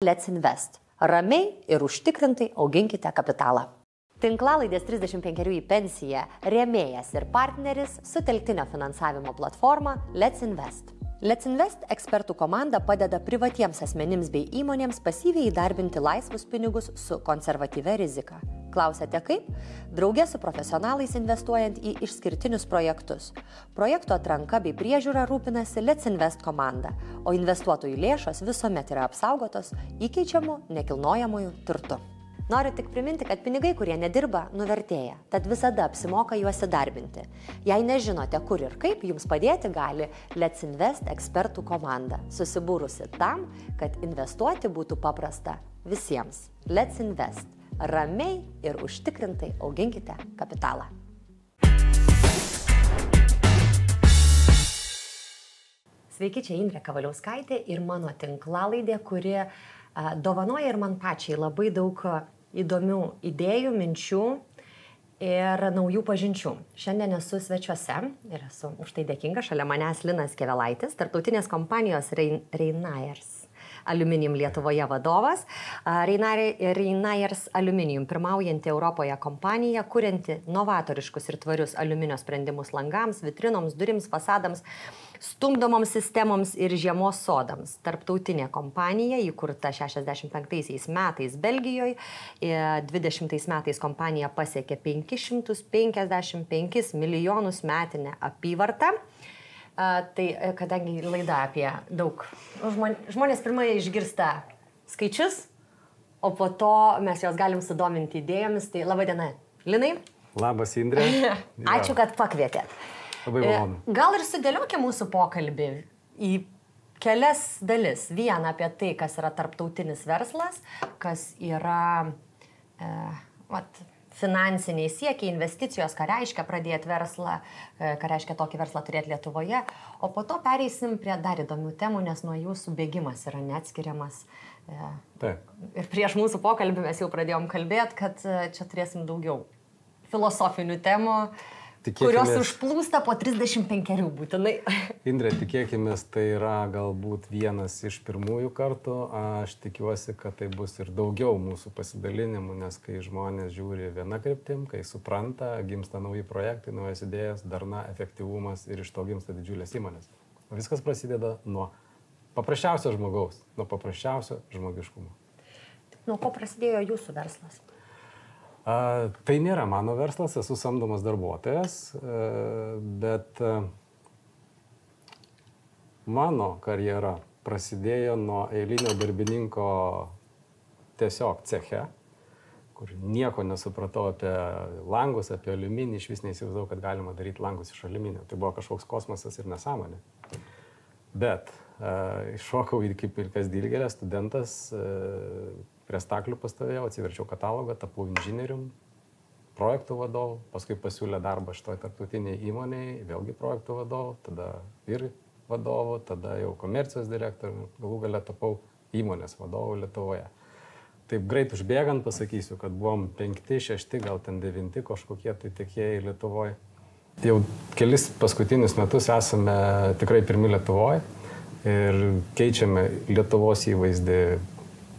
Let's Invest. Ramiai ir užtikrintai auginkite kapitalą. Tinklalaidės 35 į pensiją rėmėjas ir partneris sutelktinio finansavimo platforma Let's Invest. Let's Invest ekspertų komanda padeda privatiems asmenims bei įmonėms pasyviai įdarbinti laisvus pinigus su konservatyvia rizika. Klausėte kaip? Drauge su profesionalais investuojant į išskirtinius projektus. Projektų atranka bei priežiūra rūpinasi Let's Invest komanda, o investuotojų lėšos visuomet yra apsaugotos įkeičiamų nekilnojamųjų turtų. Noriu tik priminti, kad pinigai, kurie nedirba, nuvertėja, tad visada apsimoka juos įdarbinti. Jei nežinote, kur ir kaip, jums padėti gali Let's Invest ekspertų komanda, susibūrusi tam, kad investuoti būtų paprasta visiems. Let's Invest. Ramiai ir užtikrintai auginkite kapitalą. Sveiki, čia Indrė Kavaliauskaitė ir mano tinklalaidė, kuri dovanoja ir man pačiai labai daug įdomių idėjų, minčių ir naujų pažinčių. Šiandien esu svečiuose ir esu už tai dėkinga. Šalia manęs Linas Kevelaitis, tarptautinės kompanijos Reinairs Aluminium Lietuvoje vadovas. Reinairs Aluminium, pirmaujanti Europoje kompanija, kurianti novatoriškus ir tvarius aliuminio sprendimus langams, vitrinoms, durims, fasadams, stumdomoms sistemoms ir žiemos sodams. Tarptautinė kompanija, įkurta 65 metais Belgijoje, 20 metais kompanija pasiekė 555 milijonus metinę apyvartą. Tai kadangi laida apie daug, žmonės pirmai išgirsta skaičius, o po to mes juos galim sudominti idėjomis. Tai laba diena, Linai. Labas, Indrė. Ačiū, kad pakvietėt. Labai malonu. Gal ir sudėliokime mūsų pokalbį į kelias dalis. Vieną apie tai, kas yra tarptautinis verslas, kas yra finansiniai siekiai, investicijos, ką reiškia pradėti verslą, ką reiškia tokį verslą turėti Lietuvoje. O po to pereisim prie dar įdomių temų, nes nuo jūsų bėgimas yra neatskiriamas. Taip. Ir prieš mūsų pokalbį mes jau pradėjom kalbėti, kad čia turėsim daugiau filosofinių temų, kurios užplūsta po 35 būtinai. Indrė, tikėkimės, tai yra galbūt vienas iš pirmųjų kartų. Aš tikiuosi, kad tai bus ir daugiau mūsų pasidalinimų, nes kai žmonės žiūri viena kryptim, kai supranta, gimsta nauji projektai, naujas idėjas, darna, efektyvumas ir iš to gimsta didžiulės įmonės. O viskas prasideda nuo paprasčiausio žmogaus, nuo paprasčiausio žmogiškumo. Nuo ko prasidėjo jūsų verslas? Tai nėra mano verslas, esu samdomas darbuotojas, bet mano karjera prasidėjo nuo eilinio darbininko tiesiog ceche, kur nieko nesupratau apie langus, apie aliuminį, iš vis neįsivaizdavau, kad galima daryti langus iš aliuminio. Tai buvo kažkoks kosmosas ir nesąmonė. Bet iššokau kaip pilkas dilgėlė, studentas, prie staklių pastovėjau, atsiverčiau katalogą, tapau inžinierium, projektų vadovu, paskui pasiūlė darbą šitoj tarptautiniai įmonėje, vėlgi projektų vadovu, tada ir vadovu, tada jau komercijos direktoriumi, galų gale tapau įmonės vadovu Lietuvoje. Taip greit užbėgant pasakysiu, kad buvom 5, 6, gal ten 9 kažkokie tai tiekėjai Lietuvoje. Jau kelis paskutinius metus esame tikrai pirmi Lietuvoje ir keičiame Lietuvos įvaizdį,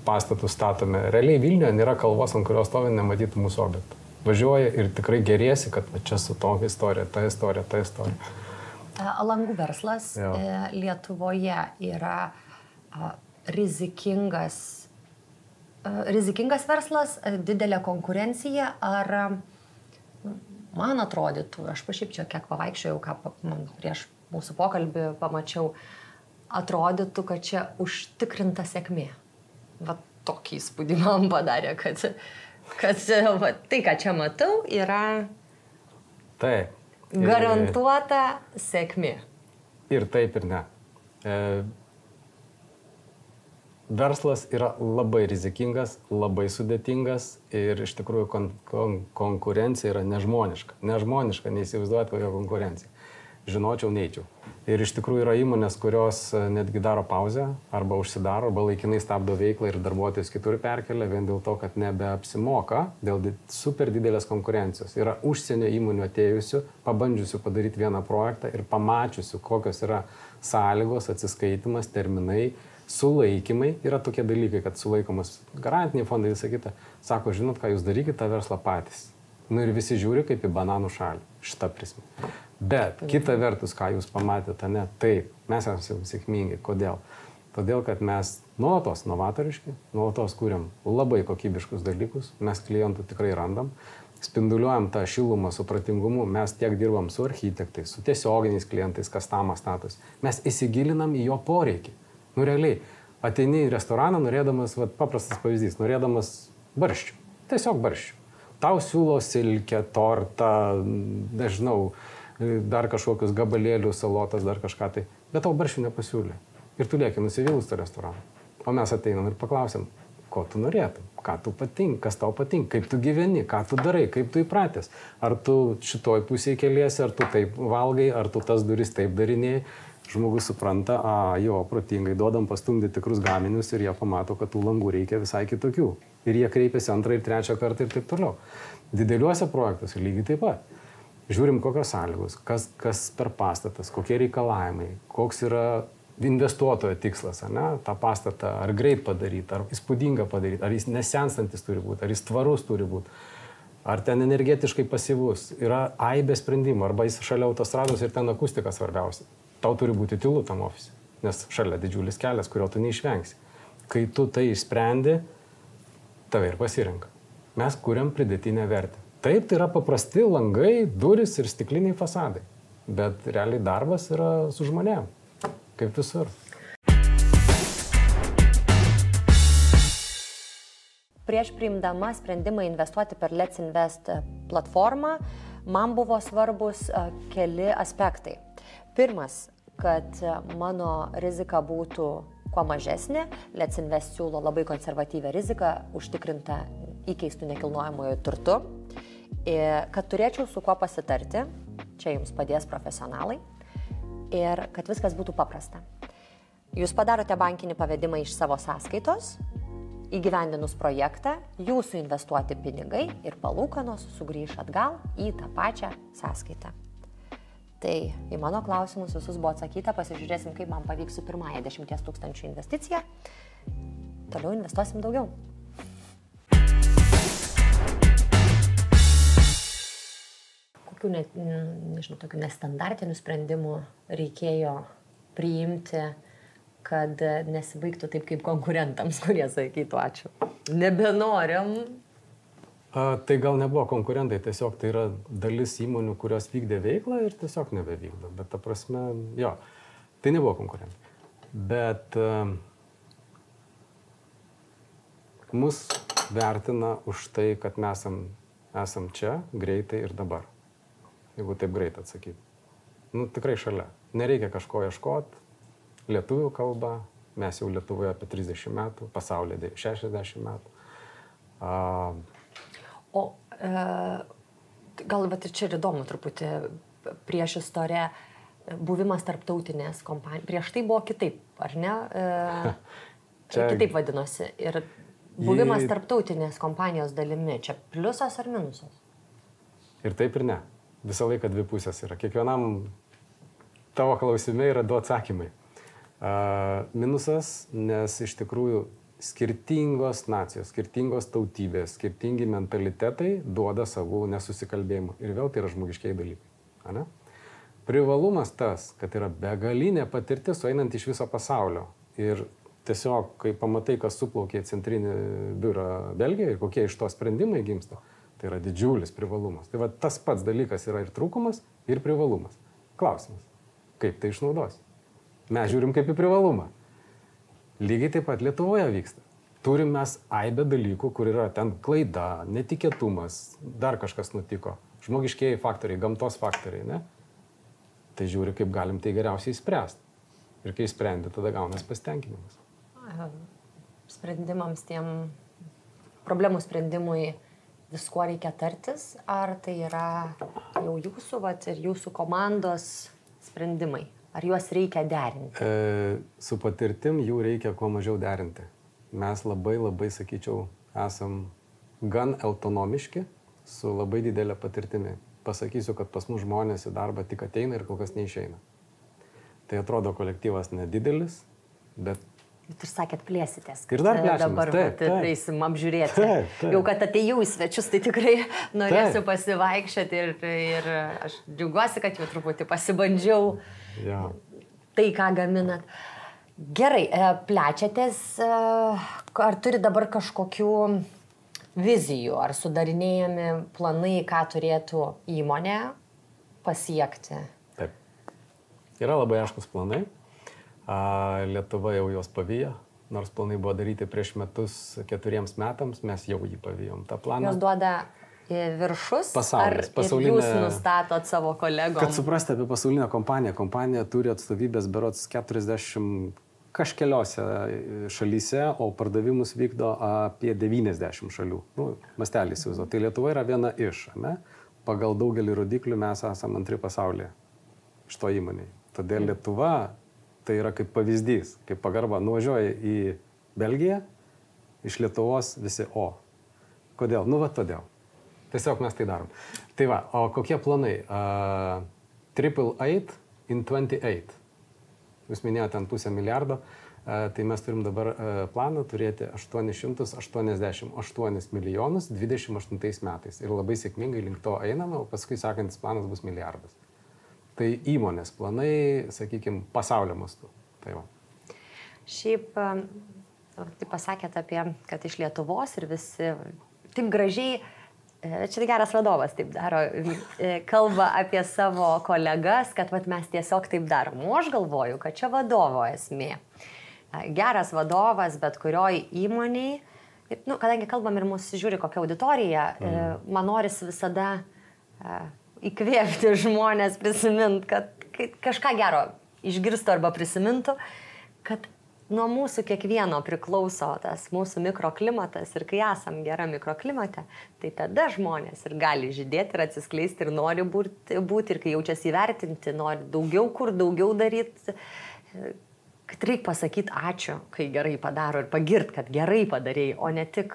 pastatus statome. Realiai Vilniuje nėra kalvos, ant kurios stovi, nematytų mūsų objektų. Važiuoja ir tikrai geriesi, kad čia su tokia istorija, ta istorija, ta istorija. Langų verslas Lietuvoje yra rizikingas verslas, didelė konkurencija, ar man atrodytų, aš šiaip čia kiek pavaikščiojau, ką prieš mūsų pokalbį pamačiau, atrodytų, kad čia užtikrinta sėkmė. Va tokį įspūdį man padarė, kad va, tai, ką čia matau, yra garantuota sėkmė. Ir taip ir ne. Verslas yra labai rizikingas, labai sudėtingas ir iš tikrųjų konkurencija yra nežmoniška. Nežmoniška, neįsivaizduojat kokia konkurencija. Žinočiau, neičiau. Ir iš tikrųjų yra įmonės, kurios netgi daro pauzę, arba užsidaro, arba laikinai stabdo veiklą ir darbuotojus kitur perkelia, vien dėl to, kad nebeapsimoka, dėl super didelės konkurencijos. Yra užsienio įmonių atėjusių, pabandžiusių padaryti vieną projektą ir pamačiusių, kokios yra sąlygos, atsiskaitimas, terminai, Sulaikymai yra tokie dalykai, kad sulaikomas garantiniai fondai, visą kitą. Sako, žinot, ką jūs darykite tą verslą patys. Nu ir visi žiūri kaip į bananų šalį, šitą prismę. Bet kita vertus, ką jūs pamatėte, ne, taip, mes esame sėkmingi. Kodėl? Todėl, kad mes nuolatos novatoriški, nuolatos kūriam labai kokybiškus dalykus, mes klientų tikrai randam, spinduliuojam tą šilumą, supratingumu, mes tiek dirbam su architektais, su tiesioginiais klientais, customer status, mes įsigilinam į jo poreikį. Nu realiai, ateini į restoraną norėdamas, paprastas pavyzdys, norėdamas barščių, tiesiog barščių. Tau siūlo silkę, tortą, nežinau, dar kažkokius gabalėlius, salotas, dar kažką tai, bet tau barščių nepasiūlė. Ir tu lieki nusivylus tą restoraną. O mes ateinam ir paklausiam, ko tu norėtum, ką tu patink, kas tau patink, kaip tu gyveni, ką tu darai, kaip tu įpratęs. Ar tu šitoj pusėje keliesi, ar tu taip valgai, ar tu tas duris taip darinėjai. Žmogus supranta, jo, protingai, duodam pastumdyti tikrus gaminius ir jie pamato, kad tų langų reikia visai kitokių. Ir jie kreipiasi antrą ir trečią kartą ir taip toliau. Dideliuose projektuose lygiai taip pat. Žiūrim, kokios sąlygos, kas per pastatas, kokie reikalavimai, koks yra investuotojo tikslas, ne, tą pastatą ar greit padaryti, ar įspūdingą padaryti, ar jis nesenstantis turi būti, ar jis tvarus turi būti, ar ten energetiškai pasyvus, yra aibė sprendimų, arba jis šalia autostrados ir ten akustika svarbiausia. Tau turi būti tylu tam ofise, nes šalia didžiulis kelias, kurio tu neišvengsi. Kai tu tai išsprendi, tave ir pasirenka. Mes kuriam pridėtinę vertę. Taip, tai yra paprasti langai, duris ir stikliniai fasadai, bet realiai darbas yra su žmonėm. Kaip visur. Prieš priimdama sprendimą investuoti per Let's Invest platformą, man buvo svarbus keli aspektai. Pirmas, kad mano rizika būtų kuo mažesnė. Let's Invest siūlo labai konservatyvią riziką, užtikrintą įkeistų nekilnojamojo turtu. Kad turėčiau su kuo pasitarti, čia jums padės profesionalai. Ir kad viskas būtų paprasta. Jūs padarote bankinį pavedimą iš savo sąskaitos, įgyvendinus projektą, jūsų investuoti pinigai ir palūkanos sugrįš atgal į tą pačią sąskaitą. Tai į mano klausimus visus buvo atsakyta, pasižiūrėsim, kaip man pavyks su pirmąją 10 000 investiciją. Toliau investuosim daugiau. Kokių nežinau, tokių nestandartinių sprendimų reikėjo priimti, kad nesibaigtų taip kaip konkurentams, kurie sakytų ačiū. Nebenorim. Tai gal nebuvo konkurentai, tiesiog tai yra dalis įmonių, kurios vykdė veiklą ir tiesiog nebevykdo. Bet ta prasme, jo, tai nebuvo konkurentai. Bet mus vertina už tai, kad mes esam čia greitai ir dabar. Jeigu taip greit atsakyti. Nu, tikrai šalia. Nereikia kažko ieškoti. Lietuvių kalba, mes jau Lietuvoje apie 30 metų, pasaulyje 60 metų. Gal bet ir čia ir įdomu truputį prieš istoriją, buvimas tarptautinės kompanijos. Prieš tai buvo kitaip, ar ne? Čia kitaip vadinosi. Ir buvimas tarptautinės kompanijos dalimi, čia pliusas ar minusas? Ir taip ir ne. Visą laiką dvi pusės yra. Kiekvienam tavo klausime yra du atsakymai. Minusas, nes iš tikrųjų skirtingos nacijos, skirtingos tautybės, skirtingi mentalitetai duoda savų nesusikalbėjimų. Ir vėl tai yra žmogiškiai dalykai. Ane? Privalumas tas, kad yra begalinė patirtis sueinant iš viso pasaulio. Ir tiesiog, kai pamatai, kas suplaukė į centrinį biurą Belgijoje ir kokie iš to sprendimai gimsta, tai yra didžiulis privalumas. Tai va tas pats dalykas yra ir trūkumas, ir privalumas. Klausimas, kaip tai išnaudosi? Mes žiūrim kaip į privalumą. Lygiai taip pat Lietuvoje vyksta. Turim mes aibę dalykų, kur yra ten klaida, netikėtumas, dar kažkas nutiko. Žmogiškieji faktoriai, gamtos faktoriai, ne? Tai žiūri, kaip galim tai geriausiai spręsti. Ir kai sprendi, tada gaunas pasitenkinimas. Sprendimams problemų sprendimui viskuo reikia tartis, ar tai yra jau jūsų ir jūsų komandos sprendimai? Ar juos reikia derinti? Su patirtim jų reikia kuo mažiau derinti. Mes labai, sakyčiau, esam gan autonomiški su labai didelė patirtimi. Pasakysiu, kad pas mus žmonės į darbą tik ateina ir kol kas neišeina. Tai atrodo kolektyvas nedidelis, bet Jūs sakėt, plėsitės. Ir dar plėsimės. Dabar eisim apžiūrėti. Taip. Jau kad atėjau į svečius, tai tikrai norėsiu pasivaikščioti ir aš džiaugiuosi, kad jau truputį pasibandžiau tai, ką gaminat. Gerai, plečiatės, ar turi dabar kažkokių vizijų, ar sudarinėjami planai, ką turėtų įmonė pasiekti? Taip. Yra labai aiškus planai. Lietuva jau jos pavijo, nors planai buvo daryti prieš metus 4 metams, mes jau jį pavijom tą planą. Jos duoda viršus, pasaulis, ar jūs nustatot savo kolegom? Kad suprasti apie pasaulinę kompaniją, kompanija turi atstovybės berods 40 kažkeliose šalyse, o pardavimus vykdo apie 90 šalių. Mastelis jūsų. Tai Lietuva yra viena iš, ne? Pagal daugelį rodiklių mes esame antri pasaulyje iš to įmonėje. Todėl Lietuva tai yra kaip pavyzdys, kaip pagarba. Nuvažiuoji į Belgiją, iš Lietuvos visi o. Kodėl? Todėl. Tiesiog mes tai darom. Tai va, o kokie planai? 888 in 28. Jūs minėjote ten 500 milijardo, tai mes turim dabar planą turėti 888 milijonus 28 metais. Ir labai sėkmingai link to einame, o paskui sekantis planas bus milijardas. Tai įmonės planai, sakykime, pasaulio mastu. Tai va. Šiaip, tai pasakėt apie, kad iš Lietuvos ir visi taip gražiai, čia geras vadovas taip daro, kalba apie savo kolegas, kad mes tiesiog taip darom. O aš galvoju, kad čia vadovo esmė. Geras vadovas, bet kurioj įmoniai, kadangi kalbam ir mūsų žiūri kokią auditoriją, man norisi visada įkvėpti žmonės, prisimint, kad kažką gero išgirstų arba prisimintų, kad nuo mūsų kiekvieno priklauso tas mūsų mikroklimatas ir kai esam gera mikroklimate, tai tada žmonės ir gali žydėti ir atsiskleisti ir nori būti ir kai jaučiasi įvertinti, nori daugiau kur, daugiau daryti, kad reikia pasakyti ačiū, kai gerai padaro ir pagirt, kad gerai padarėjai, o ne tik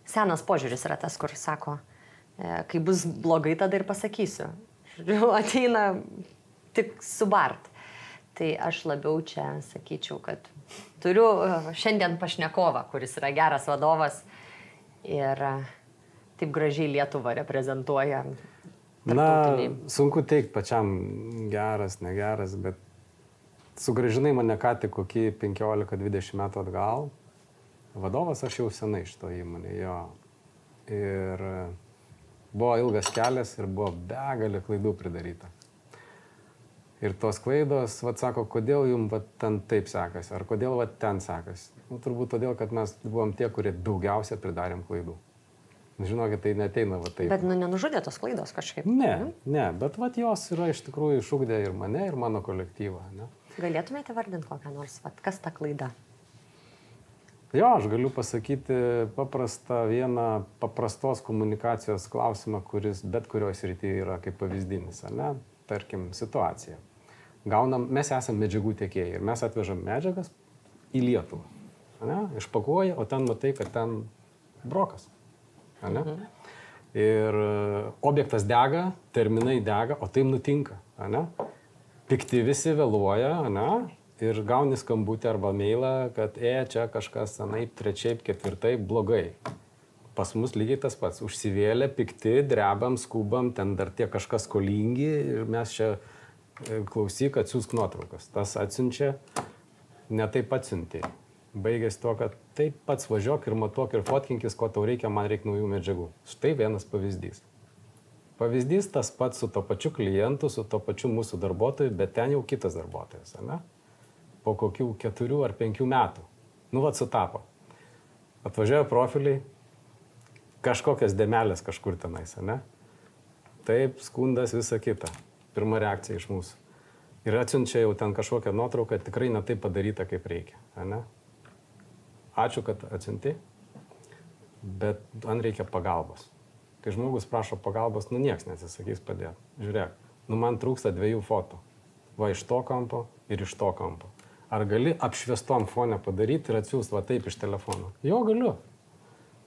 senas požiūris yra tas, kur sako, kai bus blogai, tada ir pasakysiu. Ateina tik subart. Tai aš labiau čia sakyčiau, kad turiu šiandien pašnekovą, kuris yra geras vadovas ir taip gražiai Lietuvą reprezentuoja. Sunku teikti pačiam geras, negeras, bet sugrąžinai mane ką tik kokį 15-20 metų atgal. Vadovas aš jau senai šito įmonėje, jo. Ir buvo ilgas kelias ir buvo begalė klaidų pridaryta. Ir tos klaidos, sako, kodėl jums ten taip sekasi, ar kodėl ten sekasi. Turbūt todėl, kad mes buvom tie, kurie daugiausia pridarėm klaidų. Žinokit, tai neteina taip. Bet nenužudė tos klaidos kažkaip? Ne, bet jos yra iš tikrųjų išugdę ir mane, ir mano kolektyvą. Ne? Galėtumėte vardinti kokią nors, kas ta klaida? Jo, aš galiu pasakyti vieną paprastos komunikacijos klausimą, kuris bet kurioje srityje yra kaip pavyzdinis, ne? Tarkim, situacija. Mes esame medžiagų tiekėjai ir mes atvežam medžiagas į Lietuvą. Ne? Išpakuoja, o ten matai, kad ten brokas. Ne? Ir objektas dega, terminai dega, o taip nutinka. Ne? Pikti visi vėluoja, ne? Ir gauni skambutį arba mailą, kad čia kažkas anaip, trečiaip, ketvirtaip, blogai. Pas mus lygiai tas pats. Užsivėlė, pikti, drebam, skubam, ten dar tie kažkas skolingi ir mes čia klausyk, atsiųsk nuotraukas. Tas atsiunčia, ne taip atsiuntė. Baigėsi to, kad taip pats važiuok ir matuok ir fotkinkis, ko tau reikia, man reikia naujų medžiagų. Štai vienas pavyzdys. Pavyzdys tas pats su to pačiu klientu, su to pačiu mūsų darbuotoju, bet ten jau kitas darbuotojas, ne? Po kokių 4 ar 5 metų. Sutapo. Atvažiuoja profiliai, kažkokias dėmelės kažkur tenais, ne? Taip, skundas, visa kita. Pirma reakcija iš mūsų. Ir atsiunčia jau ten kažkokią nuotrauką, tikrai ne taip padaryta, kaip reikia, ne? Ačiū, kad atsiunti, bet man reikia pagalbos. Kai žmogus prašo pagalbos, nieks nesisakys padėti. Žiūrėk, man trūksta 2 fotų. Va iš to kampo ir iš to kampo. Ar gali apšviestom fone padaryti ir atsiųsti va taip iš telefono? Jo, galiu.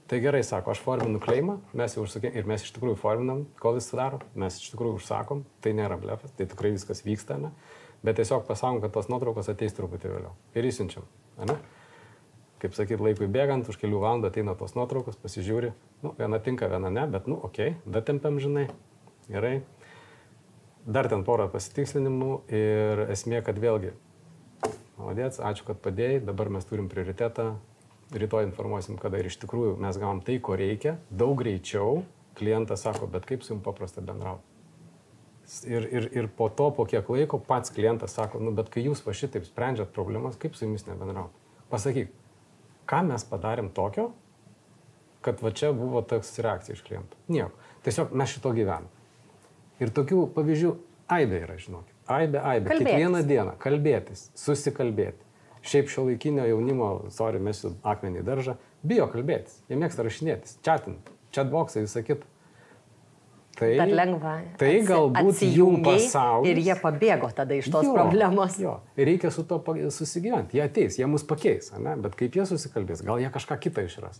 Tai gerai, sako, aš forminu kleimą, mes jau užsakėm ir mes iš tikrųjų forminam, kol jis sudaro, mes iš tikrųjų užsakom, tai nėra blefas, tai tikrai viskas vyksta, ne? bet tiesiog pasakom, kad tos nuotraukos ateis truputį vėliau. Ir įsiunčiam. Ne? Kaip sakyt, laikui bėgant, už kelių valandų ateina tos nuotraukos, pasižiūri, viena tinka, viena ne, bet, okei, datempiam, žinai, gerai. Dar ten porą pasitikslinimų ir esmė, kad vėlgi, maladėts, ačiū, kad padėjai, dabar mes turim prioritetą, rytoj informuosim, kada ir iš tikrųjų mes gavom tai, ko reikia, daug greičiau, klientas sako, bet kaip su jums paprasta bendrauti. Ir po to, po kiek laiko, pats klientas sako, bet kai jūs va šitaip sprendžiat problemas, kaip su jumis nebendrauti. Pasakyk, ką mes padarėm tokio, kad va čia buvo toks reakcija iš klientų. Nieko. Tiesiog mes šito gyvenam. Ir tokių pavyzdžių aibė yra, žinokit. Aibė. Kalbėtis. Kiekvieną dieną kalbėtis, susikalbėti. Šiaip šiuolaikinio jaunimo, mesiu akmenį į daržą, bijo kalbėtis. Jie mėgsta rašinėtis, chatinti, chatboxai, visą kitą. Per lengva. Tai galbūt jų pasaulis. Ir jie pabėgo tada iš tos problemos. Jo. Ir reikia su to susigyventi. Jie ateis, jie mus pakeis, ne? Bet kaip jie susikalbės, gal jie kažką kitą išras.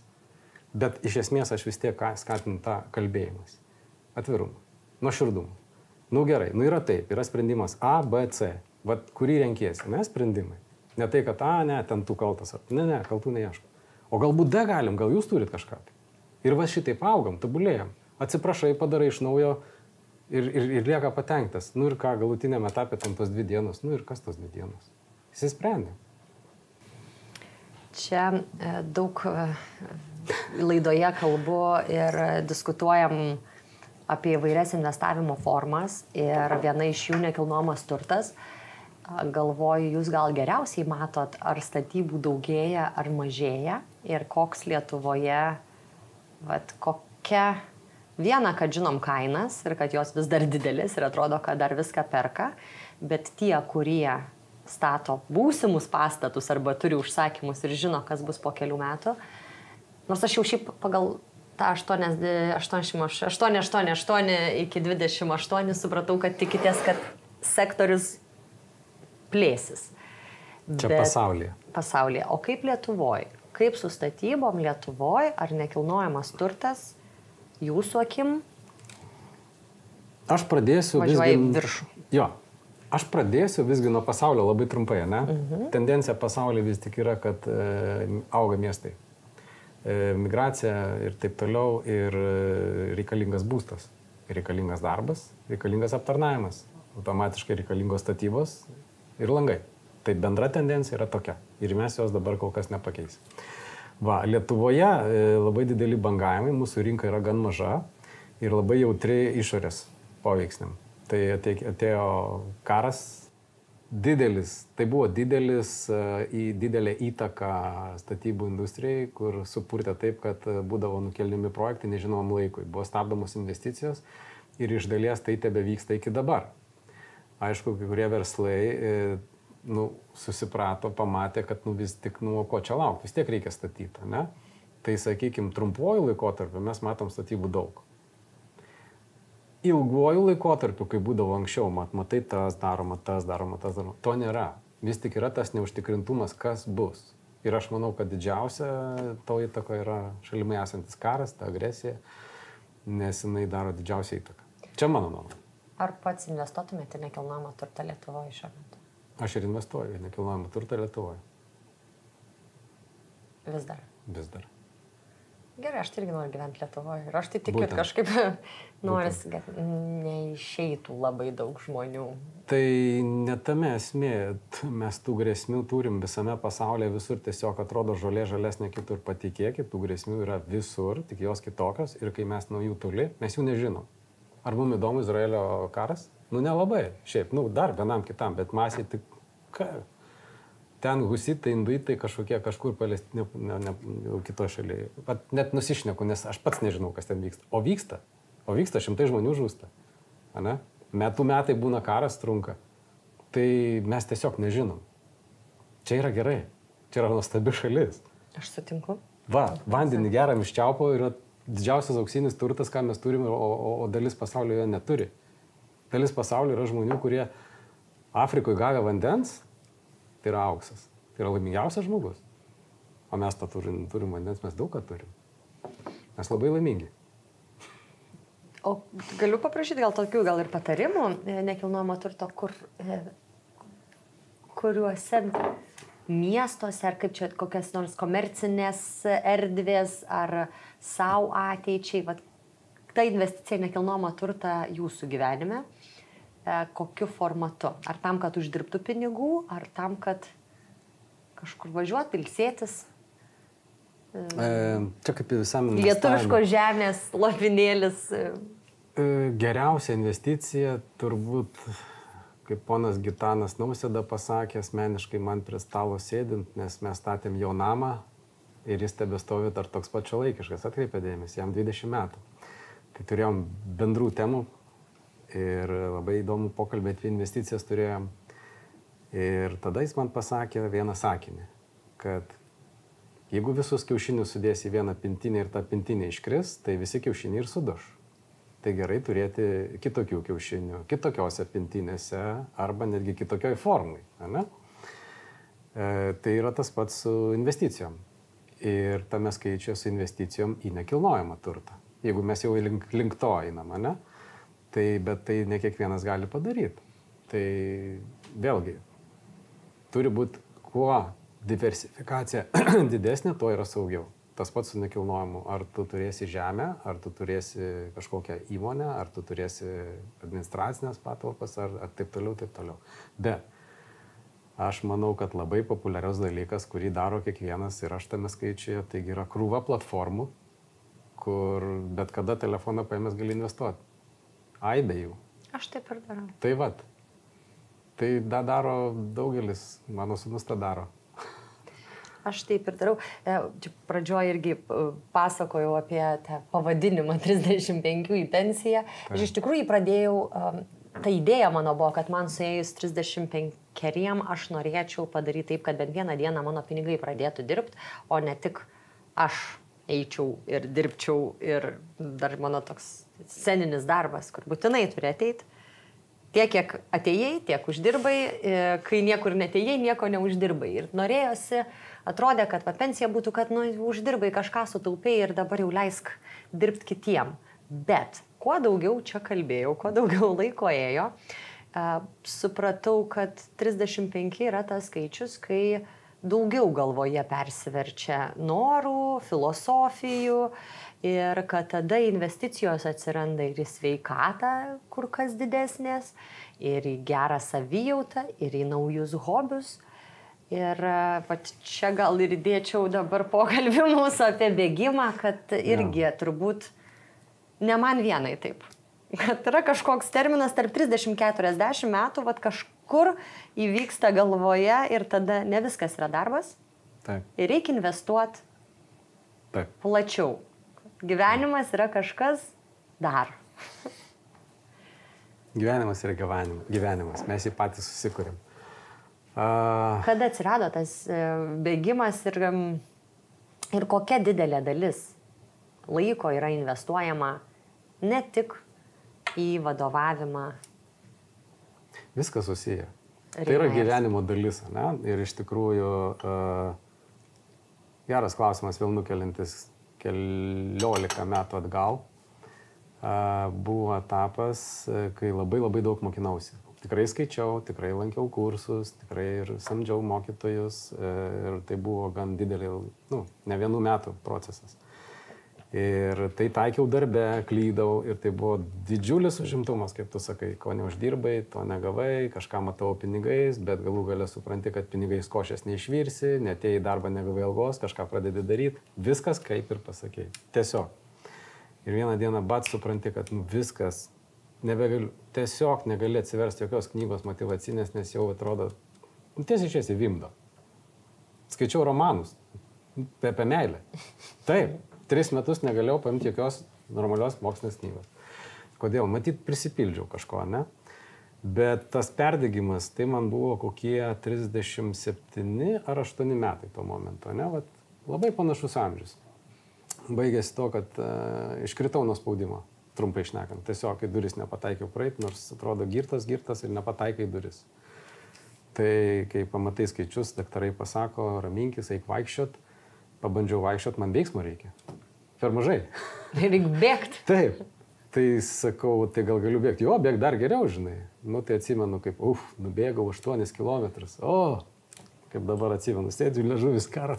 Bet iš esmės aš vis tiek skatinu tą kalbėjimas. Atvirumą, nuoširdumą. Gerai, yra taip, yra sprendimas A, B, C. Vat kurį renkiesi, ne sprendimai. Ne tai, kad ne, ten tu kaltas. Ne, kaltų neieško. O galbūt D galim, gal jūs turit kažką. Ir va šitaip augam, tobulėjam. Atsiprašai, padarai iš naujo ir lieka patenktas. Ir ką, galutinėme etape ten tos 2 dienos. Ir kas tos 2 dienos? Įsisprendė. Čia daug laidoje kalbu ir diskutuojam apie įvairias investavimo formas ir viena iš jų nekilnojamas turtas. Galvoju, jūs gal geriausiai matot, ar statybų daugėja, ar mažėja ir koks Lietuvoje, kokia... Viena, kad žinom kainas ir kad jos vis dar didelis ir atrodo, kad dar viską perka, bet tie, kurie stato būsimus pastatus arba turi užsakymus ir žino, kas bus po kelių metų, nors aš jau šiaip pagal tą 888 iki 28 supratau, kad tikitės, kad sektorius plėsis. Čia pasaulyje. Pasaulyje. O kaip Lietuvoje? Kaip su statybom Lietuvoje? Ar nekilnojamas turtas jūsų akim? Aš pradėsiu viršų. Jo. Aš pradėsiu visgi nuo pasaulio labai trumpai, ne? Tendencija pasaulyje vis tik yra, kad auga miestai. Migracija ir taip toliau ir reikalingas būstas, reikalingas darbas, reikalingas aptarnavimas, automatiškai reikalingos statybos ir langai. Tai bendra tendencija yra tokia ir mes jos dabar kol kas nepakeis. Lietuvoje labai dideli bangavimai, mūsų rinka yra gan maža ir labai jautri išorės poveiksniam. Tai atėjo karas didelis, tai buvo didelė įtaka statybų industrijai, kur supurtė taip, kad būdavo nukelnimi projektai nežinomam laikui. Buvo stabdomos investicijos ir iš dalies tai tebevyksta iki dabar. Aišku, kai kurie verslai susiprato, pamatė, kad vis tik ko čia laukti, vis tiek reikia statyti, ne? Tai, sakykime, trumpuoju laikotarpiu mes matom statybų daug. Ilguoju laikotarpiu, kai būdavo anksčiau, matai tas daroma, to nėra. Vis tik yra tas neužtikrintumas, kas bus. Ir aš manau, kad didžiausia to įtaka yra šalimai esantis karas, ta agresija, nes jinai daro didžiausią įtaką. Čia mano nuomonė. Ar pats investuotumėte nekilnojamą turtą Lietuvoje šiuo metu? Aš ir investuoju į nekilnojamą turtą Lietuvoje. Vis dar? Vis dar. Gerai, aš tai irgi noriu gyventi Lietuvoje. Ir aš tai tikiu, kad kažkaip noris, kad neišeitų labai daug žmonių. Tai ne tame esmė. Mes tų grėsmių turim visame pasaulyje, visur tiesiog atrodo žolė žalesnė kitur, patikėkit, tų grėsmių yra visur, tik jos kitokios ir kai mes nuo jų toli, mes jų nežinom. Ar mums įdomu Izraelio karas? Nelabai. Šiaip, dar vienam kitam, bet masiai tik ten husitai, induitai kažkur Palestinė, kito šalyje. Net nusišneku, nes aš pats nežinau, kas ten vyksta. O vyksta, šimtai žmonių žūsta. Metai būna karas trunka. Tai mes tiesiog nežinom. Čia yra gerai. Čia yra nuostabi šalis. Aš sutinku. Vandenį geram iš čiaupo yra didžiausias auksinis turtas, ką mes turime, o dalis pasaulio jo neturi. Dalis pasaulio yra žmonių, kurie Afrikoje gavę vandens, tai yra auksas. Tai yra laimingiausias žmogus. O mes to turim vandens, mes daug ką turim. Mes labai laimingi. O galiu paprašyti gal tokių ir patarimų nekilnojamo turto, kuriuose miestuose, ar kaip čia kokias nors komercinės erdvės, ar savo ateičiai, vat, ta investicija į nekilnojamą turtą jūsų gyvenime, kokiu formatu? Ar tam, kad uždirbtų pinigų, ar tam, kad kažkur važiuoti, ilsėtis? Čia kaip visam investavimui. Lietuviškos žemės, lopinėlis. Geriausia investicija turbūt, kaip ponas Gitanas Nausėda pasakė, asmeniškai man prie stalo sėdint, nes mes statėm jo namą ir jis tebestovi dar toks pat šiuolaikiškas, atkreipė dėmesį, jam 20 metų. Tai turėjom bendrų temų ir labai įdomų pokalbį apie investicijas turėjom. Ir tada jis man pasakė vieną sakinį, kad jeigu visus kiaušinius sudėsi į vieną pintinę ir ta pintinė iškris, tai visi kiaušiniai ir suduš. Tai gerai turėti kitokių kiaušinių, kitokiose pintinėse arba netgi kitokioj formai. Ne? Tai yra tas pats su investicijom. Ir tame skaičiuje su investicijom į nekilnojamą turtą. Jeigu mes jau link to einam, ne? Bet tai ne kiekvienas gali padaryti. Tai vėlgi, turi būti kuo diversifikacija didesnė, tuo yra saugiau. Tas pats su nekilnojimu. Ar tu turėsi žemę, ar tu turėsi kažkokią įmonę, ar tu turėsi administracinės patalpas, ar taip toliau, taip toliau. Bet aš manau, kad labai populiarios dalykas, kurį daro kiekvienas ir aš tame skaičiuje, taigi yra krūva platformų, kur bet kada telefoną paėmęs gali investuoti. Aibė jų. Aš taip ir darau. Tai vat. Tai daro daugelis, mano sūnus tą daro. Aš taip ir darau. Pradžioje irgi pasakojau apie tą pavadinimą 35 į pensiją. Aš iš tikrųjų pradėjau, ta idėja mano buvo, kad man suėjus 35 aš norėčiau padaryti taip, kad bent vieną dieną mano pinigai pradėtų dirbti, o ne tik aš eičiau ir dirbčiau ir dar mano toks sceninis darbas, kur būtinai turi ateiti. Tiek, kiek atėjai, tiek uždirbai, kai niekur netėjai, nieko neuždirbai. Ir norėjosi, atrodė, kad pensija būtų, kad uždirbai kažką sutaupiai ir dabar jau leisk dirbti kitiem. Bet kuo daugiau čia kalbėjau, kuo daugiau laiko ėjo, supratau, kad 35 yra tas skaičius, kai daugiau galvoje persiverčia norų, filosofijų ir kad tada investicijos atsiranda ir į sveikatą kur kas didesnės, ir į gerą savijautą, ir į naujus hobius. Ir čia gal ir įdėčiau dabar pokalbį mūsų apie bėgimą, kad irgi turbūt ne man vienai taip. Kad yra kažkoks terminas tarp 30-40 metų, kažkur įvyksta galvoje ir tada ne viskas yra darbas. Taip. Ir reikia investuoti plačiau. Gyvenimas yra kažkas dar. Gyvenimas yra gyvenimas. Mes jį patys susikūrėm. Kada atsirado tas bėgimas ir kokia didelė dalis laiko yra investuojama ne tik į vadovavimą? Viskas susiję. Tai yra gyvenimo dalis, ne? Ir iš tikrųjų geras klausimas, vėl nukelintis 14 metų atgal. Buvo etapas, kai labai daug mokinausi. Tikrai skaičiau, tikrai lankiau kursus, tikrai ir samdžiau mokytojus ir tai buvo gan didelį, ne vienų metų procesas. Ir tai taikiau darbe, klydau ir tai buvo didžiulis užimtumas, kaip tu sakai, ko neuždirbai, to negavai, kažką matau pinigais, bet galų gale supranti, kad pinigais košės neišvirsi, netėjai į darbą, negavai algos, kažką pradedi daryti, viskas kaip ir pasakei. Tiesiog. Ir vieną dieną bat supranti, kad viskas, nebegaliu, tiesiog negali atsiversti jokios knygos motyvacinės, nes jau atrodo, tiesiai vimdo. Skaičiau romanus apie meilę. Taip. 3 metus negalėjau paimti jokios normalios mokslinės knygos. Kodėl? Matyt, prisipildžiau kažko, ne? Bet tas perdegimas, tai man buvo kokie 37 ar 8 metai tuo momentu, ne? Vat, labai panašus amžius. Baigėsi to, kad iškritau nuo spaudimo, trumpai šnekant. Tiesiog į duris nepataikiau praeit, nors atrodo girtas ir nepataikai duris. Tai kai pamatai skaičius, daktarai pasako, raminkis, eik vaikščiot. Pabandžiau vaikščiot, man veiksmo reikia. Per mažai. Reikia bėgti. Taip. Tai sakau, tai gal galiu bėgti. Jo, bėg dar geriau, žinai. Nu, tai atsimenu, kaip, nubėgau 8 kilometrus. O, kaip dabar atsimenu, sėdžiu liežuvis karą.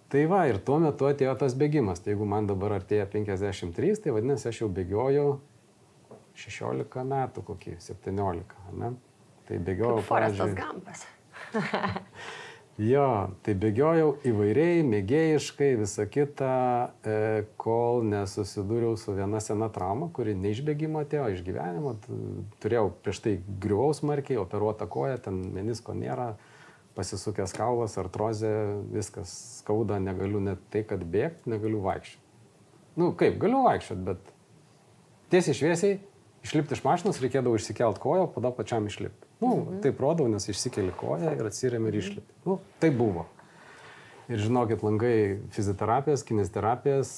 Tai va, ir tuo metu atėjo tas bėgimas. Tai jeigu man dabar artėja 53, tai vadinasi, aš jau bėgiojau 16 metų, kokį 17, ne? Tai bėgiojau, kaip Forestas Gampas. Jo, tai bėgiojau įvairiai, mėgėjiškai, visą kitą, kol nesusidūriau su viena sena trauma, kuri ne iš bėgimo atėjo, iš gyvenimo. Turėjau prieš tai griuvau smarkiai, operuota koja, ten menisko nėra, pasisukęs kaulas, artrozė, viskas skauda, negaliu net tai, kad bėgti, negaliu vaikščioti. Nu kaip, galiu vaikščioti, bet tiesiai šviesiai, išlipti iš mašinos reikėdavo išsikelt koją, pada pačiam išlipti. Taip rodau, nes išsikeli koją ir atsirėmė ir išlipi. Tai buvo. Ir žinokit, langai fizioterapijas, kineziterapijas,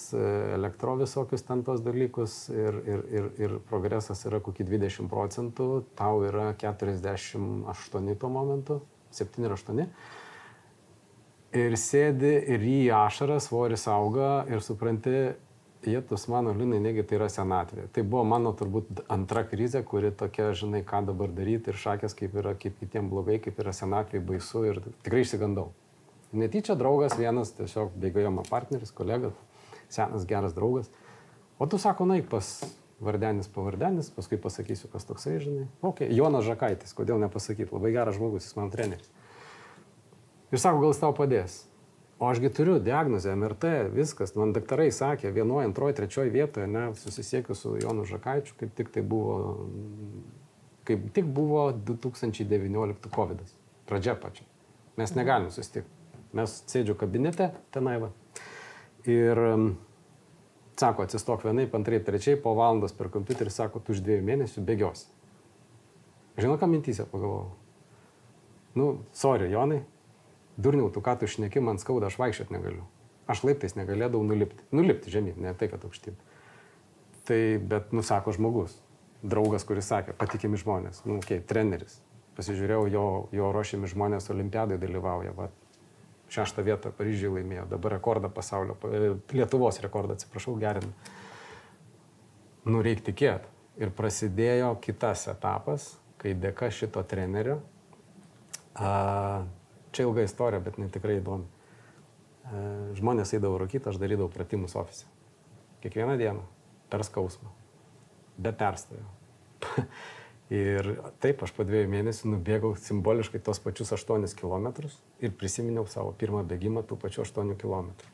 elektro visokius ten tos dalykus ir progresas yra kokį 20%, tau yra 48 tuo momentu, 7 ir 8. Ir sėdi ir į ašarą, svoris auga ir supranti, jėtus mano liūnai, negi tai yra senatvė. Tai buvo mano turbūt antra krizė, kuri tokia, žinai, ką dabar daryti ir šakės, kaip kitiem blogai, kaip yra senatvė, baisu ir tikrai išsigandau. Netyčia draugas vienas, tiesiog bėgiojama partneris, kolega, senas geras draugas. O tu sako, naik pas vardenis pavardenis, paskui pasakysiu, kas toksai, žinai. Jonas Žakaitis, kodėl nepasakyti, labai geras žmogus, jis mano treneris. Ir sako, gal jis tau padės. O ašgi turiu diagnozę, MRT, viskas. Man daktarai sakė, 1, 2, 3 vietoje, susisiekiu su Jonu Žakaičiu, kaip tik buvo 2019 COVID-as. Pradžia pačia. Mes negalim susitikti. Mes sėdžiu kabinete, tenai va. Ir sako, atsistok vienaip, antraip, trečiai, po valandos per kompiuterį, sako, tu už 2 mėnesių bėgiosi. Žinau, ką mintyse pagalvojau. Sorry, Jonai. Durniau, tu ką tu šneki, man skauda, aš vaikščiot negaliu. Aš laiptais negalėdavau nulipti. Nulipti žemyn, ne tai, kad aukštyn. Tai, bet, sako žmogus, draugas, kuris sakė, patikimi žmonės, treneris. Pasižiūrėjau, jo ruošiami žmonės olimpiadai dalyvauja, 6 vietą Paryžiuje laimėjo, dabar rekordą pasaulio, Lietuvos rekordą, atsiprašau, gerina. Reik tikėti. Ir prasidėjo kitas etapas, kai dėka šito trenerio, čia ilga istorija, bet tikrai įdomi. Žmonės eidavo rūkyti, aš darydavau pratimus ofise. Kiekvieną dieną, per skausmą, be perstojo. Ir taip, aš po 2 mėnesių nubėgau simboliškai tos pačius 8 kilometrus ir prisiminiau savo pirmą bėgimą tų pačių 8 kilometrų.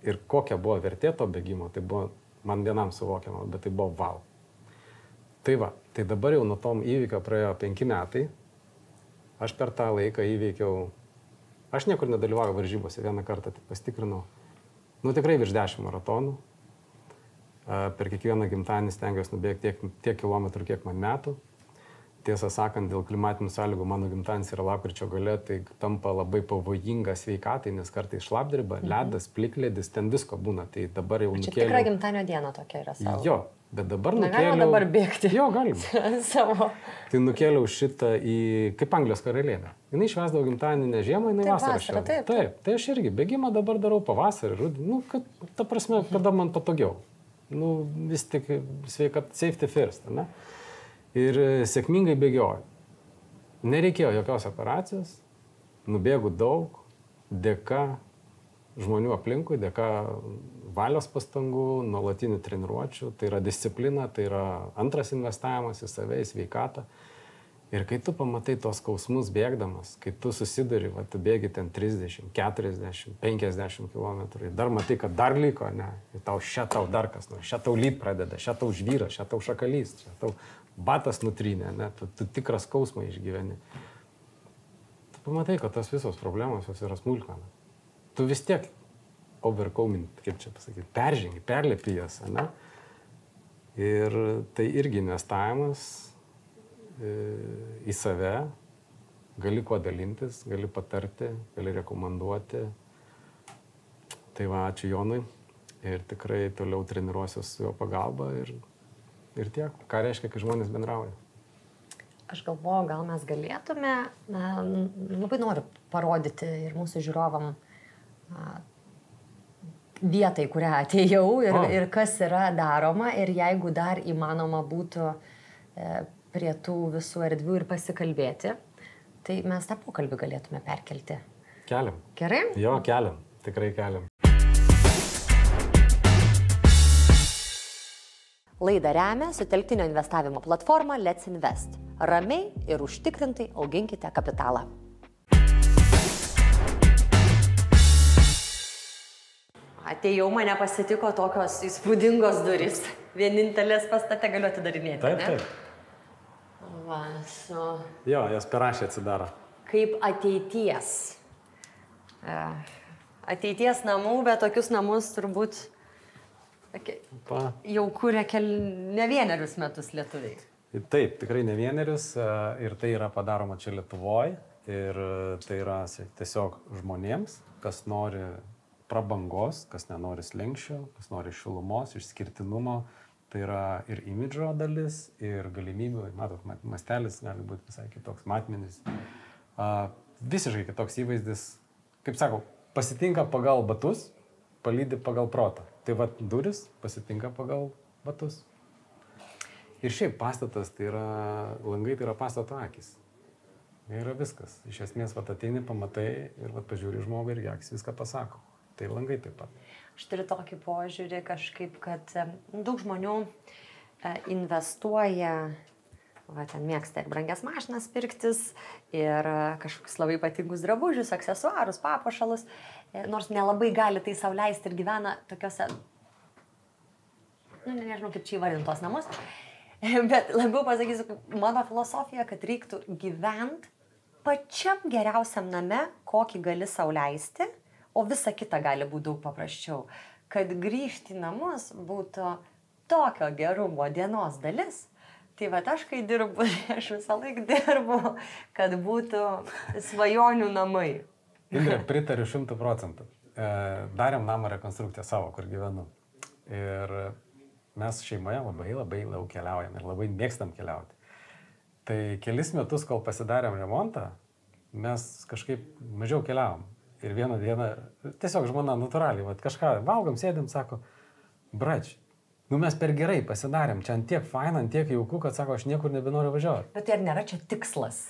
Ir kokia buvo vertė to bėgimo, tai buvo man vienam suvokiama, bet tai buvo wow. Tai va, tai dabar jau nuo tom įvykio praėjo 5 metai. Aš per tą laiką įveikiau, aš niekur nedalyvauju varžybose, vieną kartą tik pasitikrinau. Tikrai virš 10 maratonų. Per kiekvieną gimtadienį stengiuosi nubėgti tiek kilometrų, kiek man metų. Tiesą sakant, dėl klimatinių sąlygų mano gimtadienis yra lapkričio gale, tai tampa labai pavojinga sveikatai, nes kartais šlapdriba, ledas, plikledis, ten visko būna. Tai dabar jau nukėliau. Čia tikra gimtadienio diena tokia yra savo. Jo. Bet dabar nukėliau... Galima dabar bėgti. Jo, galima. Savo. Tai nukėliau šitą kaip Anglijos karalienė. Jis švęsdavo gimtadienį ne žiemą, jis vasarą. Taip. Tai aš irgi bėgimą dabar darau pavasarį, rudenį. Ta prasme, kada man patogiau. Vis tik sveika, safety first, ne? Ir sėkmingai bėgioju. Nereikėjo jokios operacijos, nubėgu daug, dėka žmonių aplinkui, dėka valios pastangų, nuolatinių treniruočių, tai yra disciplina, tai yra antras investavimas į save, į sveikatą. Ir kai tu pamatai tos skausmus bėgdamas, kai tu susiduri, tu bėgi ten 30, 40, 50 km, dar matai, kad dar liko, ne, ir tau tau dar kas, tau lyt pradeda, tau žvyras, tau šakalys, tau batas nutrynė, ne, tu tikrą skausmą išgyveni. Tu pamatai, kad tas visos problemos jos yra smulkmena. Tu vis tiek overcoming, kaip čia pasakyti, peržengi, perlipi jas, ne? Ir tai irgi investavimas į save, gali kuo dalintis, gali patarti, gali rekomenduoti. Tai va, ačiū Jonui ir tikrai toliau treniruosiuos su jo pagalba ir tiek. Ką reiškia, kai žmonės bendrauja? Aš galvoju, gal mes galėtume, labai noriu parodyti ir mūsų žiūrovam vietai, kurią atėjau ir kas yra daroma ir jeigu dar įmanoma būtų prie tų visų erdvių ir pasikalbėti, tai mes tą pokalbį galėtume perkelti. Keliam. Gerai? Jo, keliam. Tikrai keliam. Laidą remia sutelktinio investavimo platforma Let's Invest. Ramiai ir užtikrintai auginkite kapitalą. Atėjau, mane pasitiko tokios įspūdingos durys. Vienintelės pastate galiu atidarinėti. Taip. Va, Jo, jos perašė atsidaro. Kaip ateities. Ateities namų, bet tokius namus turbūt jau kūrė ne vienerius metus lietuviai. Taip, tikrai ne vienerius ir tai yra padaroma čia Lietuvoje ir tai yra tiesiog žmonėms, kas nori prabangos, kas nenori slenkščio, kas nori šilumos, išskirtinumo. Tai yra ir imidžo dalis, ir galimybių, matot, mastelis gali būti visai kitoks, matmenis. Visiškai kitoks įvaizdis, kaip sakau, pasitinka pagal batus, palydi pagal protą. Tai va, duris pasitinka pagal batus. Ir šiaip pastatas, tai yra, langai tai yra pastato akis. Tai yra viskas. Iš esmės, va, ateini, pamatai ir va, pažiūri žmogų ir akis viską pasako. Tai langai taip pat. Aš turiu tokį požiūrį kažkaip, kad daug žmonių investuoja, ten mėgsta ir brangias mašinas pirktis, ir kažkokius labai ypatingus drabužius, aksesuarus, papuošalus, nors nelabai gali tai sau leisti ir gyvena tokiuose, nežinau kaip čia įvardinti tos namus, bet labiau pasakysiu, mano filosofija, kad reiktų gyventi pačiam geriausiam name, kokį gali sau leisti, o visa kita gali būti daug paprasčiau. Kad grįžti į namus būtų tokio gerumo dienos dalis. Tai va, aš kai dirbu, aš visą laiką dirbu, kad būtų svajonių namai. Indrė, pritariu 100%. Darėm namą rekonstrukciją savo, kur gyvenu. Ir mes šeimoje labai daug keliaujam ir labai mėgstam keliauti. Tai kelis metus, kol pasidarėm remontą, mes kažkaip mažiau keliavom. Ir vieną dieną, tiesiog žmona natūraliai, vat, kažką valgom, sėdim, sako, brač, mes per gerai pasidarėm, čia ant tiek faina, ant tiek jauku, kad sako, aš niekur nebenoriu važiuoti. Bet tai ar nėra čia tikslas?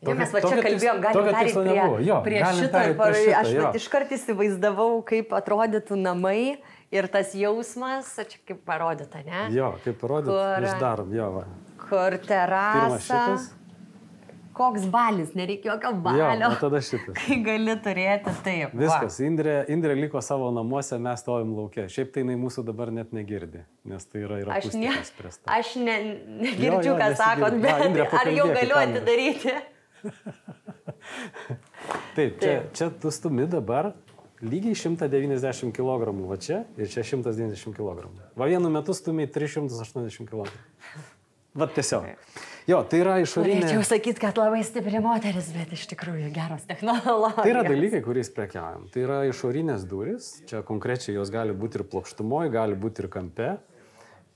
Mes va čia kalbėjom, galim perėti prie šito ir aš iškart įsivaizdavau, kaip atrodytų namai ir tas jausmas, čia kaip parodyta, ne? Jo, kaip parodyta, išdarom, jo, va. Kur terasa. Koks balis, nereikia jokio balio. Jo, o tada šitas. Kai gali turėti taip. Viskas, Indrė liko savo namuose, mes stovim lauke. Šiaip tai jinai mūsų dabar net negirdi, nes tai yra akustikos presta. Aš negirdžiu, ką sakot, bet ar jau galiu atidaryti? Taip, čia tu stumi dabar lygiai 190 kg, va čia ir čia 190 kg. Va vienu metu stumiai 380 kg. Va tiesiog. Jo, tai yra išorinė... Norėčiau sakyti, kad labai stipri moteris, bet iš tikrųjų geros technologijos. Tai yra dalykai, kuriais prekiaujam. Tai yra išorinės durys. Čia konkrečiai jos gali būti ir plokštumoje, gali būti ir kampe.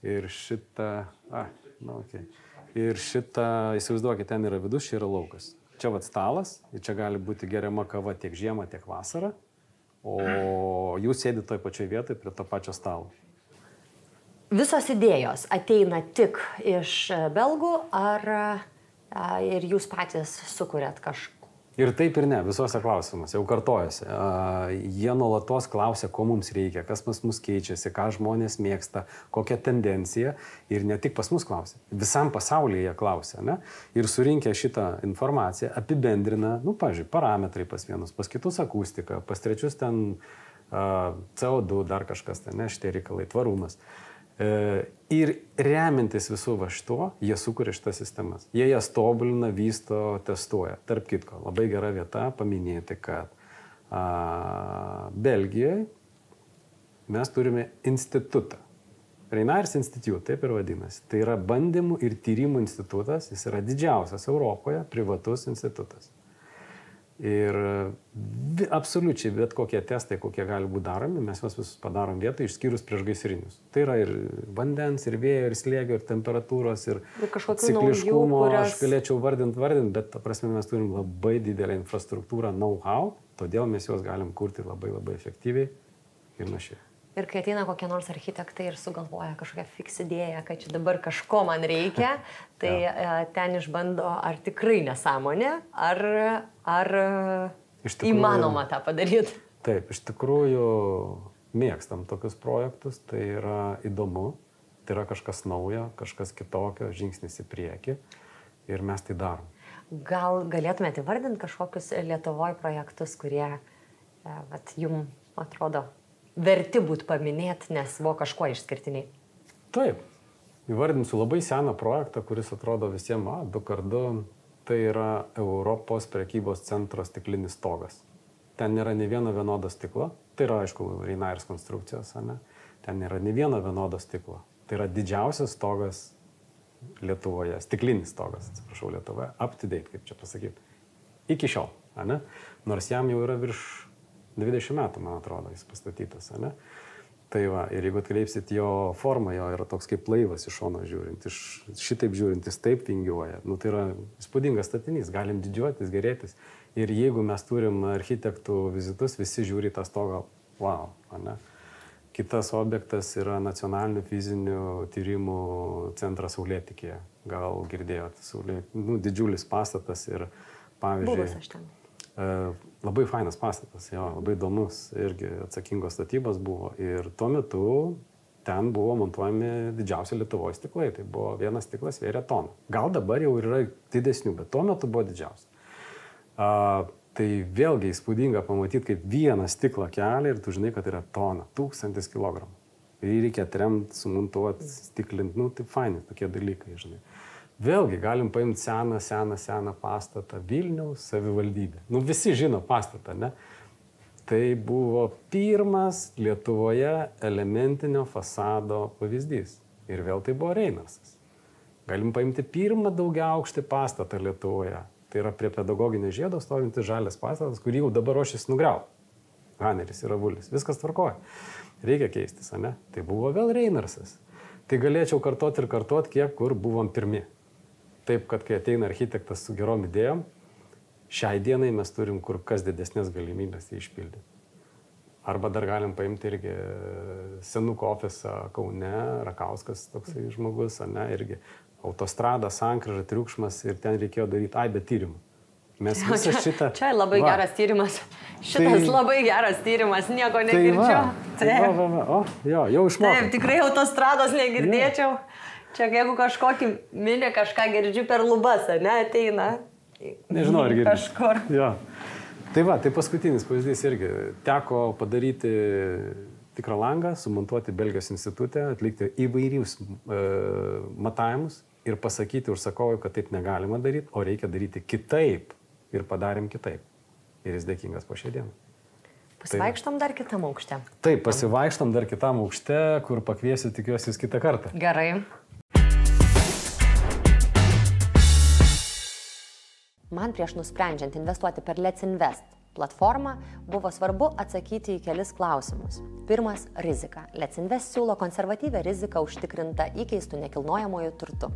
Ir šitą... Ir šitą, įsivaizduokit, ten yra vidus, čia yra laukas. Čia vat stalas, ir čia gali būti geriama kava tiek žiemą, tiek vasarą. O jūs sėdite toj pačioj vietoj prie to pačio stalo. Visos idėjos ateina tik iš belgų, ar ir jūs patys sukūrėt kažką? Ir taip ir ne, visuose klausimuose, jau kartojasi. Jie nuolatos klausia, ko mums reikia, kas pas mus keičiasi, ką žmonės mėgsta, kokia tendencija. Ir ne tik pas mus klausia, visam pasaulyje jie klausia. Ne? Ir surinkę šitą informaciją apibendrina, pavyzdžiui, parametrai pas vienus, pas kitus akustika, pas trečius ten CO2, dar kažkas ten, ne, šitie reikalai, tvarumas. Ir remintis visų va šituo, jie sukuria šitas sistemas. Jie jas tobulina, vysto, testuoja. Tarp kitko, labai gera vieta paminėti, kad Belgijoje mes turime institutą. Reinars Institute, taip ir vadinasi. Tai yra bandymų ir tyrimų institutas, jis yra didžiausias Europoje privatus institutas. Ir absoliučiai bet kokie testai, kokie gali būti daromi, mes juos visus padarom vietą, išskyrus priešgaisrinius. Tai yra ir vandens, ir vėjo, ir slėgio, ir temperatūros, ir cikliškumo. Aš galėčiau vardint, bet ta prasme mes turim labai didelę infrastruktūrą, know-how, todėl mes juos galim kurti labai efektyviai ir našiai. Ir kai ateina kokie nors architektai ir sugalvoja kažkokią fiks idėją, kad čia dabar kažko man reikia, tai ten išbando, ar tikrai nesąmonė, ar įmanoma tą padaryti. Taip, iš tikrųjų mėgstam tokius projektus, tai yra įdomu, tai yra kažkas naujo, kažkas kitokio, žingsnis į priekį ir mes tai darom. Gal galėtumėte įvardinti kažkokius Lietuvoje projektus, kurie jums atrodo verti būti paminėti, nes buvo kažkuo išskirtiniai? Taip, įvardinsiu labai seną projektą, kuris atrodo visiems 2x2, tai yra Europos prekybos centro stiklinis stogas. Ten nėra ne vieno vienodo stiklo, tai yra aišku Reinairs konstrukcijos, ne? Ten nėra ne vieno vienodo stiklo. Tai yra didžiausias stogas Lietuvoje, stiklinis stogas, atsiprašau, Lietuvoje, up to date, kaip čia pasakyti, iki šiol, ne? Nors jam jau yra virš 20 metų, man atrodo, jis pastatytas, ne? Tai va, ir jeigu atkreipsit jo formą, jo yra toks kaip laivas iš šono žiūrint, šitaip žiūrint, jis taip vingiuoja, tai yra įspūdingas statinys, galim didžiuotis, gerėtis, ir jeigu mes turim architektų vizitus, visi žiūri tą stogą, wow, ne? Kitas objektas yra nacionalinių fizinių tyrimų centras Saulėtekėje. Gal girdėjot, didžiulis pastatas ir pavyzdžiui... Buvęs aš ten. Labai fainas pastatas, jo, labai įdomus, irgi atsakingos statybos buvo. Ir tuo metu ten buvo montuojami didžiausi Lietuvoje stiklai. Tai buvo vienas stiklas svėrė toną. Gal dabar jau yra didesnių, bet tuo metu buvo didžiausi. Tai vėlgi įspūdinga pamatyti, kaip vieną stiklą kelia ir tu žinai, kad yra tona, 1000 kilogramų. Ir jį reikia tremti, sumontuoti, stiklinti, tai faini tokie dalykai, žinai. Vėlgi galim paimti seną pastatą Vilniaus savivaldybė. Visi žino pastatą, ne? Tai buvo pirmas Lietuvoje elementinio fasado pavyzdys. Ir vėl tai buvo Reinarsas. Galim paimti pirmą daugiaaukštį pastatą Lietuvoje. Tai yra prie pedagoginio žiedo stovintis žalias pastatas, kurį jau dabar ruošiasi nugriauti. Haneris ir Avulis. Viskas tvarkoja. Reikia keistis, ne? Tai buvo vėl Reinarsas. Tai galėčiau kartoti ir kartoti, kiek kur buvom pirmi. Taip, kad kai ateina architektas su gerom idėjom, šiai dienai mes turim kur kas didesnės galimybės tai išpildyti. Arba dar galim paimti irgi senuko ofisą Kaune, Rakauskas toksai žmogus, ne, irgi autostrada, sankryža, triukšmas ir ten reikėjo daryti aibę tyrimų. Mes visą šitą... Čia labai geras tyrimas. Šitas labai geras tyrimas, nieko negirdžiau. Jau išmokau. Taip, tikrai autostrados negirdėčiau. Čia jeigu kažkokį minį kažką girdžiu per lubas, ne, ateina. Nežinau, ar girdžiu. Kažkur. Jo. Tai va, tai paskutinis pavyzdys irgi. Teko padaryti tikrą langą, sumontuoti Belgijos institutę, atlikti įvairius matavimus ir pasakyti užsakovui, kad taip negalima daryti, o reikia daryti kitaip. Ir padarėm kitaip. Ir jis dėkingas po šią dieną. Pasivaikštom dar kitam aukšte. Taip, pasivaikštom dar kitam aukšte, kur pakviesiu, tikiuosi, jūs kitą kartą. Gerai. Man prieš nusprendžiant investuoti per Let's Invest platformą buvo svarbu atsakyti į kelis klausimus. Pirmas – rizika. Let's Invest siūlo konservatyvią riziką užtikrintą įkeistų nekilnojamojų turtų.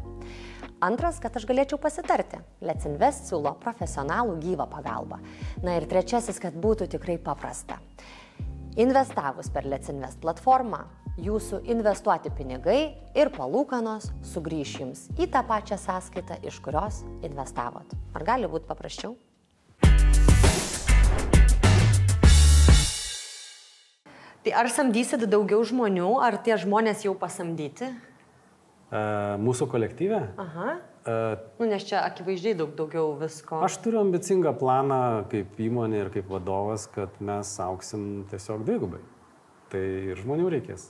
Antras, kad aš galėčiau pasitarti. Let's Invest siūlo profesionalų gyvą pagalbą. Na ir trečiasis, kad būtų tikrai paprasta. Investavus per Let's Invest platformą, jūsų investuoti pinigai ir palūkanos sugrįš jums į tą pačią sąskaitą, iš kurios investavot. Ar gali būti paprasčiau? Tai ar samdysit daugiau žmonių, ar tie žmonės jau pasamdyti? Mūsų kolektyve? Aha. Nes čia akivaizdžiai daugiau visko. Aš turiu ambicingą planą kaip įmonė ir kaip vadovas, kad mes augsim tiesiog dvigubai. Tai ir žmonių reikės.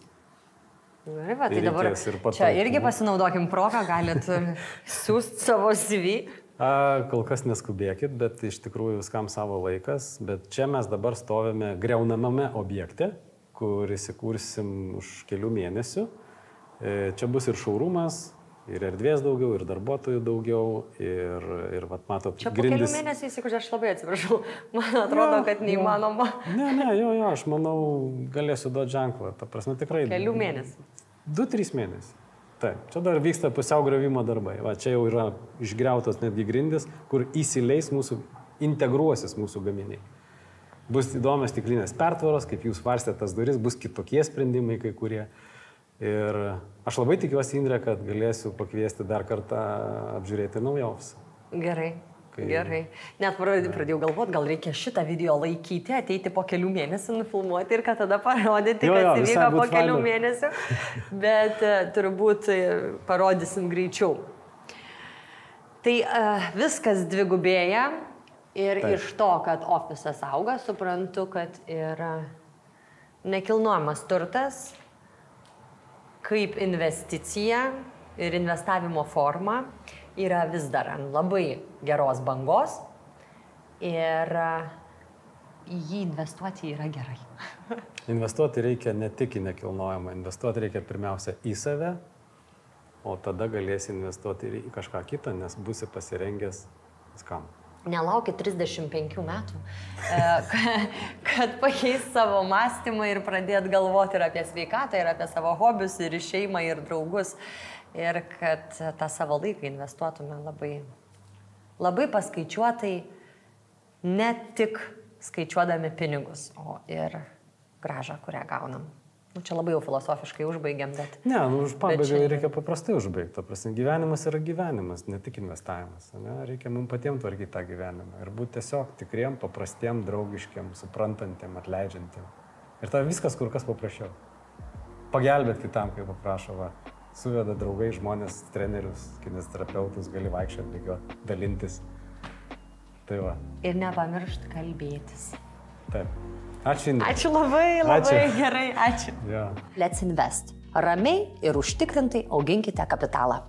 Gerai, va, tai dabar čia irgi pasinaudokim progą, galit siūsti savo CV. Kol kas neskubėkit, bet iš tikrųjų viskam savo laikas. Bet čia mes dabar stovime greunamame objekte, kur įsikursim už kelių mėnesių. Čia bus ir šaurumas, ir erdvės daugiau, ir darbuotojų daugiau, ir vat, matot, čia po kelių mėnesių įsikursiu, aš labai atsiprašau, man atrodo, kad neįmanoma. Ne, aš manau, galėsiu duoti ženklą, ta prasme tikrai. Kelių mėnesių. 2-3 mėnesių. Taip, čia dar vyksta pusiau griovimo darbai. Va, čia jau yra išgriautos netgi grindis, kur įsileis integruosis mūsų gaminiai. Bus įdomios stiklinės pertvaros, kaip jūs varstėte tas duris, bus kitokie sprendimai kai kurie. Ir aš labai tikiuosi, Indrė, kad galėsiu pakviesti dar kartą apžiūrėti naujovus. Gerai. Gerai. Net pradėjau galvoti, gal reikia šitą video laikyti, ateiti po kelių mėnesių, nufilmuoti ir kad tada parodyti, kas įvyko po kelių mėnesių. Bet turbūt parodysim greičiau. Tai viskas dvigubėja ir taip. Iš to, kad ofisas auga, suprantu, kad ir nekilnojamas turtas kaip investicija ir investavimo forma yra vis dar ant labai geros bangos ir į jį investuoti yra gerai. Investuoti reikia ne tik į nekilnojamą, investuoti reikia pirmiausia į save, o tada galėsi investuoti ir į kažką kitą, nes būsi pasirengęs viskam. Nelaukit 35 metų, kad pakeis savo mąstymą ir pradėt galvoti ir apie sveikatą, ir apie savo hobius, ir šeimą, ir draugus. Ir kad tą savo laiką investuotume labai paskaičiuotai, ne tik skaičiuodami pinigus, o ir grąžą, kurią gaunam. Čia labai jau filosofiškai užbaigiam, bet... Ne, už pabaigą reikia paprastai užbaigti. Gyvenimas yra gyvenimas, ne tik investavimas. Ne? Reikia mums patiems tvarkyti tą gyvenimą ir būti tiesiog tikriem, paprastiem, draugiškiem, suprantantiem, atleidžiantiem. Ir tai viskas kur kas paprasčiau. Pagelbėt kitam, kai paprašo, va. Suveda draugai, žmonės, trenerius, kineziterapeutus, gali vaikščioti, bėgioti, dalintis. Tai va. Ir nepamiršt kalbėtis. Taip. Ačiū, Indrė. Ačiū labai gerai, ačiū. Ja. Let's Invest. Ramiai ir užtikrintai auginkite kapitalą.